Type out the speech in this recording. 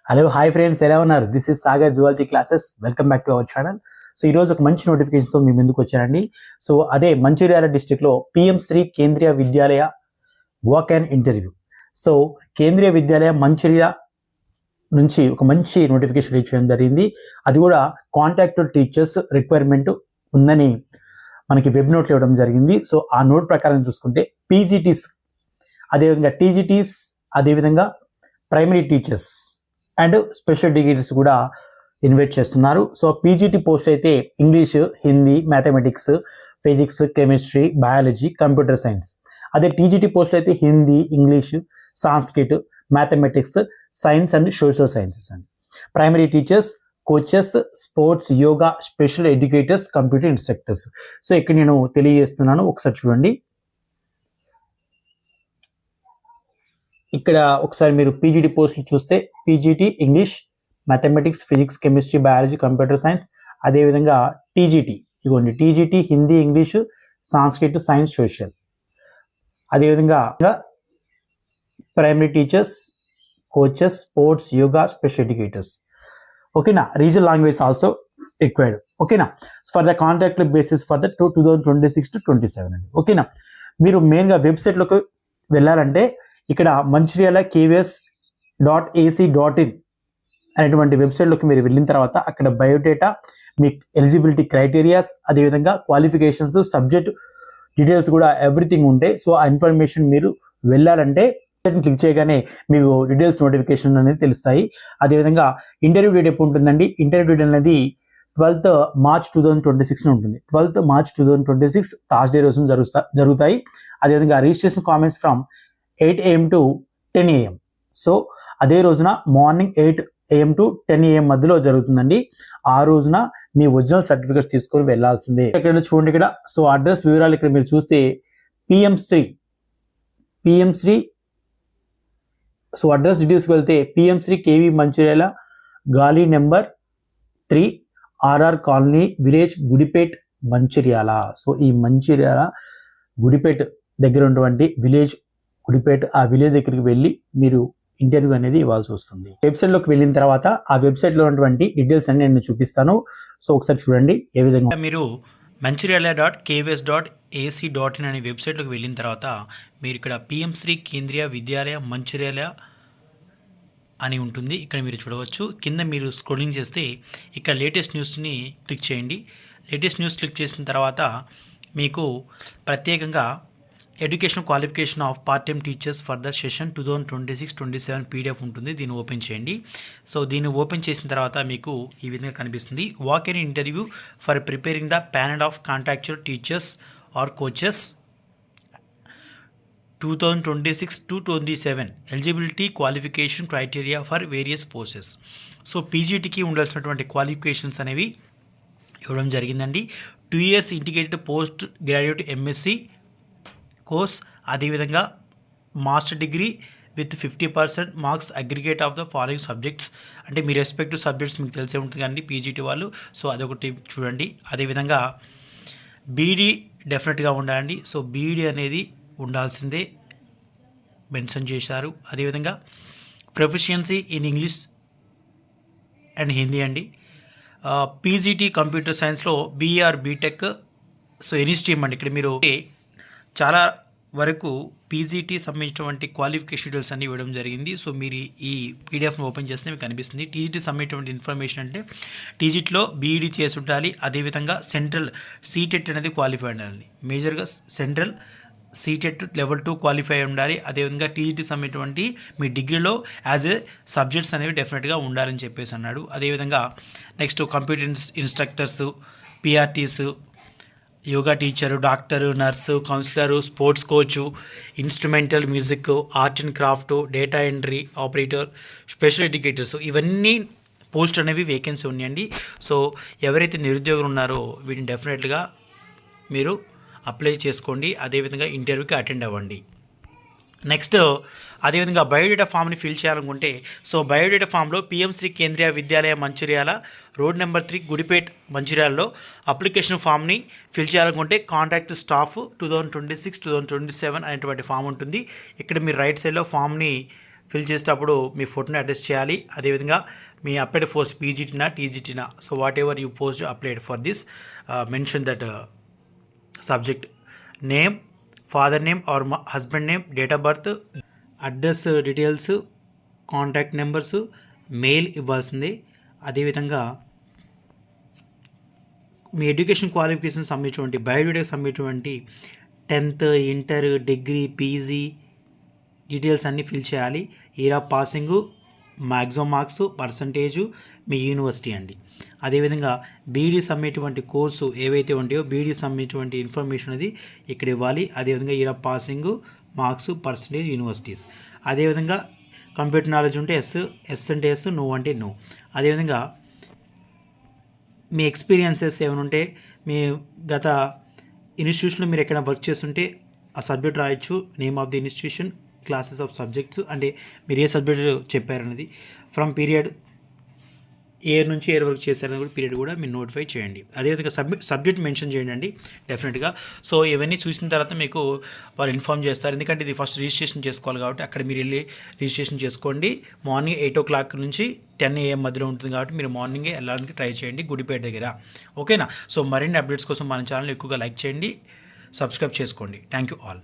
Hello hi friends, ఎలా ఉన్నారు? This is Sagar zoology classes. Welcome back to our channel. So ఈరోజు ఒక మంచి నోటిఫికేషన్తో మీ ముందుకు వచ్చానండి. సో అదే మంచిర్యాల డిస్టిక్లో PM Shri Kendriya Vidyalaya walk and interview. So కేంద్రీయ విద్యాలయ మంచిర్యాల నుంచి ఒక మంచి నోటిఫికేషన్ రీచ్ చేయడం జరిగింది. అది కూడా కాంట్రాక్టువల్ టీచర్స్ రిక్వైర్మెంట్ ఉందని మనకి వెబ్ నోట్లు ఇవ్వడం జరిగింది. సో ఆ నోట్ ప్రకారం చూసుకుంటే పీజీటీస్, అదేవిధంగా టీజీటీస్, అదేవిధంగా primary teachers and special degrees కూడా ఇన్వైట్ చేస్తున్నారు. సో పీజీటీ పోస్ట్ అయితే English, Hindi, mathematics, physics, chemistry, biology, computer science. అదే టీజీటీ పోస్ట్ అయితే Hindi, English, Sanskrit, mathematics, science and social sciences అండి. Primary teachers, coaches, sports, yoga, special educators, computer instructors. So ఇక్కడ నేను తెలియజేస్తున్నాను, ఒకసారి చూడండి. ఇక్కడ ఒకసారి మీరు పీజీటీ పోస్టులు చూస్తే PGT English, mathematics, physics, chemistry, biology, computer science, అదేవిధంగా టీజీటీ ఇగోండి TGT Hindi, English, Sanskrit, science, social. అదేవిధంగా primary teachers, coaches, sports, yoga, special educators. ఓకేనా. Regional language also required. ఓకేనా. For the contract basis for the 2026 to 27 అండి. ఓకేనా. మీరు మెయిన్గా వెబ్సైట్లోకి వెళ్ళాలంటే ఇక్కడ మంచిర్యాల kvs.ac.in అనేటువంటి వెబ్సైట్లోకి మీరు వెళ్ళిన తర్వాత అక్కడ బయోడేటా, మీ ఎలిజిబిలిటీ క్రైటీరియాస్, అదేవిధంగా క్వాలిఫికేషన్స్, సబ్జెక్ట్ డీటెయిల్స్ కూడా ఎవ్రీథింగ్ ఉంటాయి. సో ఆ ఇన్ఫర్మేషన్ మీరు వెళ్ళాలంటే క్లిక్ చేయగానే మీకు డీటెయిల్స్ నోటిఫికేషన్ అనేది తెలుస్తాయి. అదేవిధంగా ఇంటర్వ్యూ డేట్ ఎప్పుడు ఉంటుందండి? ఇంటర్వ్యూ డేట్ అనేది 12th March 2026 ఉంటుంది. 12th March 2026 థర్స్డే రోజున జరుగుతాయి. అదేవిధంగా registration comments from 8 AM to 10 AM. So అదే రోజున మార్నింగ్ 8 AM to 10 AM మధ్యలో జరుగుతుందండి. ఆ రోజున మీ ఒరిజినల్ సర్టిఫికేట్స్ తీసుకొని వెళ్ళాల్సిందే. ఇక్కడ చూడండి, ఇక్కడ సో అడ్రస్ వివరాలు ఇక్కడ మీరు చూస్తే పిఎం శ్రీ సో అడ్రస్ డీటెయిల్స్కి వెళ్తే పిఎం శ్రీ కేవీ మంచిర్యాల, గాలి number 3, RR colony, village Gudipet, Mancherial. So ఈ మంచిర్యాల గుడిపేట్ దగ్గర ఉన్నటువంటి విలేజ్ గుడిపేట, ఆ విలేజ్ దగ్గరికి వెళ్ళి మీరు ఇంటర్వ్యూ అనేది ఇవ్వాల్సి వస్తుంది. వెబ్సైట్లోకి వెళ్ళిన తర్వాత ఆ వెబ్సైట్లో ఉన్నటువంటి డీటెయిల్స్ అన్ని నేను చూపిస్తాను. సో ఒకసారి చూడండి ఏ విధంగా. మీరు మంచిర్యాల.kvs.ac.in అనే వెబ్సైట్లోకి వెళ్ళిన తర్వాత మీరు ఇక్కడ పిఎం శ్రీ కేంద్రీయ విద్యాలయ మంచిర్యాల అని ఉంటుంది. ఇక్కడ మీరు చూడవచ్చు. కింద మీరు స్క్రోలింగ్ చేస్తే ఇక్కడ లేటెస్ట్ న్యూస్ని క్లిక్ చేయండి. లేటెస్ట్ న్యూస్ క్లిక్ చేసిన తర్వాత మీకు ప్రత్యేకంగా education qualification of part time teachers for the session 2026-27 PDF ఉంటుంది. దీన్ని ఓపెన్ చేయండి. సో దీన్ని ఓపెన్ చేసిన తర్వాత మీకు ఈ విధంగా కనిపిస్తుంది. Walk in interview for preparing the panel of contractual teachers or coaches 2026 to 27 eligibility qualification criteria for various posts. So పీజీటీకి ఉండాల్సినటువంటి క్వాలిఫికేషన్స్ అనేవి ఇవ్వడం జరిగిందండి. 2 years integrated post graduate MSc course, అదేవిధంగా master degree with 50% marks aggregate of the following subjects. అంటే మీ respective subjects మీకు తెలిసే ఉంటుంది కానీ పీజీటీ వాళ్ళు. సో అదొకటి చూడండి. అదేవిధంగా బీఈడీ డెఫినెట్గా ఉండాలండి. సో బీఈడీ అనేది ఉండాల్సిందే మెన్షన్ చేశారు. అదేవిధంగా proficiency in English and Hindi అండి. పీజీటీ కంప్యూటర్ సైన్స్లో బీఆర్ బీటెక్. సో ఎనీ స్ట్రీమ్ అండి. ఇక్కడ మీరు చాలా వరకు పీజీటీ సంబంధించినటువంటి క్వాలిఫికేషన్ డీటెయిల్స్ అన్ని ఇవ్వడం జరిగింది. సో మీరు ఈ పీడిఎఫ్ను ఓపెన్ చేస్తే మీకు కనిపిస్తుంది. టీజీటీ సంబంధించినటువంటి ఇన్ఫర్మేషన్ అంటే టీజీటీలో బీఈడీ చేసి ఉండాలి. అదేవిధంగా సెంట్రల్ సీటెట్ అనేది క్వాలిఫై ఉండాలి. మేజర్గా సెంట్రల్ సీటెట్ లెవెల్ 2 క్వాలిఫై ఉండాలి. అదేవిధంగా టీజీటీ సంబంధించినటువంటి మీ డిగ్రీలో యాజ్ ఏ సబ్జెక్ట్స్ అనేవి డెఫినెట్గా ఉండాలని చెప్పేసి అన్నాడు. అదేవిధంగా next computer instructors, PRTs, yoga teacher, doctor, nurse, counsellor, sports coach, instrumental music, art and craft, data entry operator, special educators, ఇవన్నీ పోస్ట్ అనేవి వేకెన్సీ ఉన్నాయండి. సో ఎవరైతే నిరుద్యోగులు ఉన్నారో వీటిని డెఫినెట్గా మీరు అప్లై చేసుకోండి. అదేవిధంగా ఇంటర్వ్యూకి అటెండ్ అవ్వండి. నెక్స్ట్ అదేవిధంగా బయోడేటా ఫామ్ని ఫిల్ చేయాలనుకుంటే సో బయోడేటా ఫామ్లో PM Shri Kendriya Vidyalaya Mancherial, road number 3, Gudipet, మంచిర్యాలలో అప్లికేషన్ ఫామ్ని ఫిల్ చేయాలనుకుంటే కాంట్రాక్ట్ స్టాఫ్ 2026-2027 అనేటువంటి ఫామ్ ఉంటుంది. ఇక్కడ మీరు రైట్ సైడ్లో ఫామ్ని ఫిల్ చేసేటప్పుడు మీ ఫోటోని అటాచ్ చేయాలి. అదేవిధంగా మీ అప్లైడ్ పోస్ట్ పీజీటీనా టీజీటీనా, so whatever you post applied for this mention that subject name, father name or husband name, date of birth, address details, contact numbers, mail ఇవ్వాల్సింది. అదేవిధంగా మీ ఎడ్యుకేషన్ క్వాలిఫికేషన్ సంబంధించినటువంటి బయోడేటాకి సంబంధించినటువంటి 10th, inter, degree, PG details అన్నీ fill చేయాలి. Year of passing, maximum marks, percentage, మీ university అండి. అదేవిధంగా బీఈడీ సంబంధించినటువంటి కోర్సు ఏవైతే ఉంటాయో బీఈడీ సంబంధించినటువంటి ఇన్ఫర్మేషన్ అది ఇక్కడ ఇవ్వాలి. అదేవిధంగా year of passing, marks, percentage, universities. అదేవిధంగా కంప్యూటర్ నాలెడ్జ్ ఉంటే ఎస్ అంటే ఎస్, నో అంటే నో. అదేవిధంగా మీ ఎక్స్పీరియన్సెస్ ఏమైనా ఉంటే, మీ గత ఇన్స్టిట్యూషన్లో మీరు ఎక్కడ వర్క్ చేస్తుంటే ఆ సబ్జెక్ట్ రాయొచ్చు, name of the institution, classes of subjects, అంటే మీరు ఏ సబ్జెక్ట్ చెప్పారనేది, ఫ్రమ్ పీరియడ్ ఇయర్ నుంచి ఇయర్ వరకు చేశారని కూడా పీరియడ్ కూడా మీరు నోటిఫై చేయండి. అదేవిధంగా సబ్జెక్ట్ మెన్షన్ చేయండి అండి డెఫినెట్గా. సో ఇవన్నీ చూసిన తర్వాత మీకు వాళ్ళు ఇన్ఫామ్ చేస్తారు. ఎందుకంటే ఇది ఫస్ట్ రిజిస్ట్రేషన్ చేసుకోవాలి కాబట్టి అక్కడ మీరు వెళ్ళి రిజిస్ట్రేషన్ చేసుకోండి. మార్నింగ్ 8 o'clock నుంచి 10 AM మధ్యలో ఉంటుంది కాబట్టి మీరు మార్నింగే వెళ్ళడానికి ట్రై చేయండి గుడిపేట దగ్గర. ఓకేనా? సో మరిన్ని అప్డేట్స్ కోసం మన ఛానల్ ఎక్కువగా లైక్ చేయండి, సబ్స్క్రైబ్ చేసుకోండి. Thank you all.